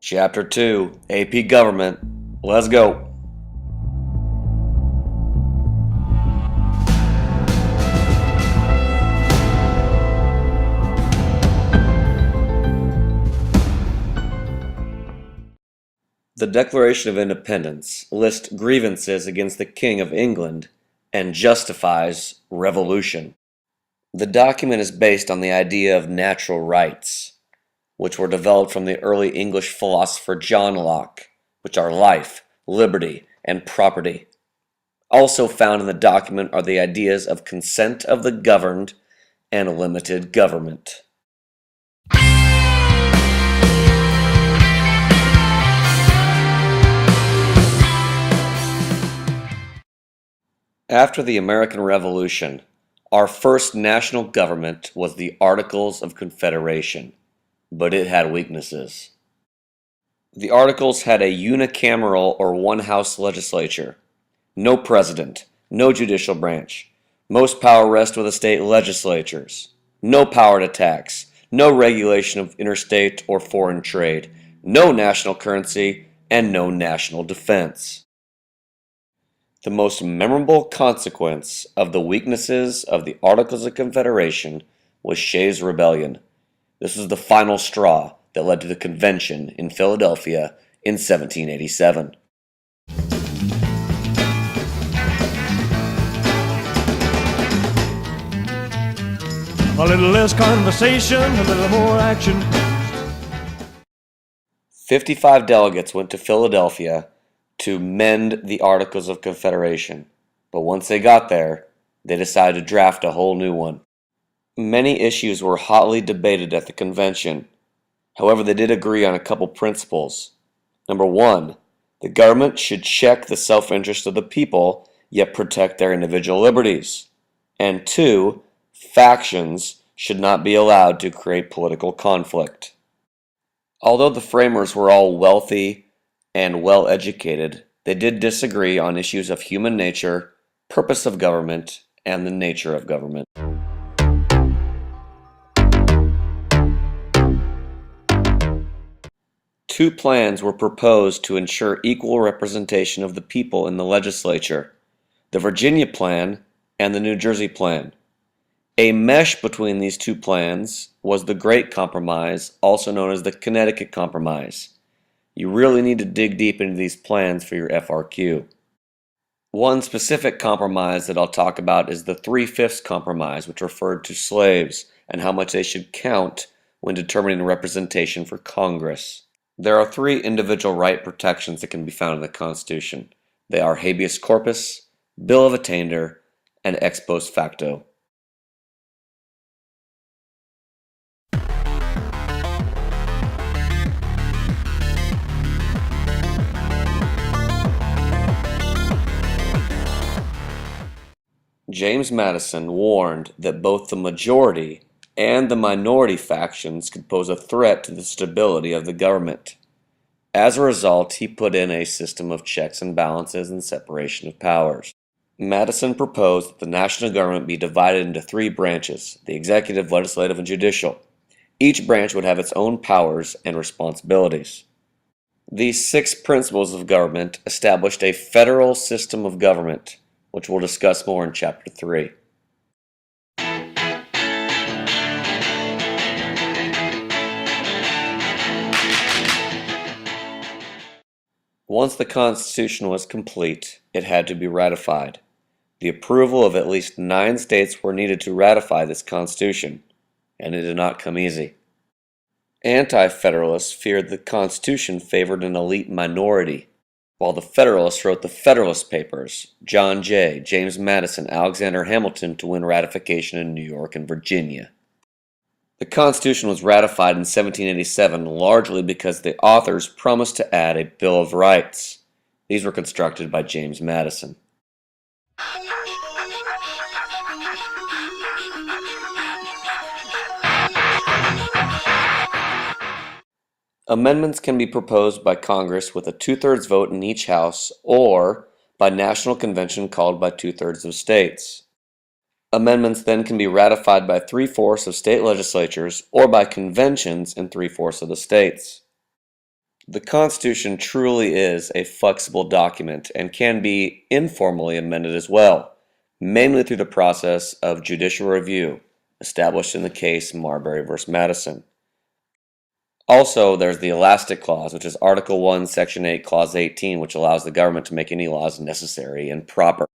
Chapter 2, AP Government. Let's go. The Declaration of Independence lists grievances against the King of England and justifies revolution. The document is based on the idea of natural rights, which were developed from the early English philosopher John Locke, which are life, liberty, and property. Also found in the document are the ideas of consent of the governed and limited government. After the American Revolution, our first national government was the Articles of Confederation, but it had weaknesses. The Articles had a unicameral or one-house legislature, no president, no judicial branch. Most power rests with the state legislatures, no power to tax, no regulation of interstate or foreign trade, no national currency, and no national defense. The most memorable consequence of the weaknesses of the Articles of Confederation was Shays' Rebellion. This was the final straw that led to the convention in Philadelphia in 1787. A little less conversation, a little more action. 55 delegates went to Philadelphia to mend the Articles of Confederation, but once they got there, they decided to draft a whole new one. Many issues were hotly debated at the convention. However, they did agree on a couple principles. Number one, the government should check the self-interest of the people, yet protect their individual liberties. And two, factions should not be allowed to create political conflict. Although the framers were all wealthy and well-educated, they did disagree on issues of human nature, purpose of government, and the nature of government. Two plans were proposed to ensure equal representation of the people in the legislature: the Virginia Plan and the New Jersey Plan. A mesh between these two plans was the Great Compromise, also known as the Connecticut Compromise. You really need to dig deep into these plans for your FRQ. One specific compromise that I'll talk about is the 3/5 compromise, which referred to slaves and how much they should count when determining representation for Congress. There are three individual right protections that can be found in the Constitution. They are habeas corpus, bill of attainder, and ex post facto. James Madison warned that both the majority and the minority factions could pose a threat to the stability of the government. As a result, he put in a system of checks and balances and separation of powers. Madison proposed that the national government be divided into three branches: the executive, legislative, and judicial. Each branch would have its own powers and responsibilities. These 6 principles of government established a federal system of government, which we'll discuss more in Chapter 3. Once the Constitution was complete, it had to be ratified. The approval of at least 9 states were needed to ratify this Constitution, and it did not come easy. Anti-Federalists feared the Constitution favored an elite minority, while the Federalists wrote the Federalist Papers, John Jay, James Madison, Alexander Hamilton, to win ratification in New York and Virginia. The Constitution was ratified in 1787 largely because the authors promised to add a Bill of Rights. These were constructed by James Madison. Amendments can be proposed by Congress with a 2/3 vote in each house or by national convention called by 2/3 of states. Amendments then can be ratified by 3/4 of state legislatures or by conventions in 3/4 of the states. The Constitution truly is a flexible document and can be informally amended as well, mainly through the process of judicial review, established in the case Marbury v. Madison. Also, there's the Elastic Clause, which is Article 1, Section 8, Clause 18, which allows the government to make any laws necessary and proper.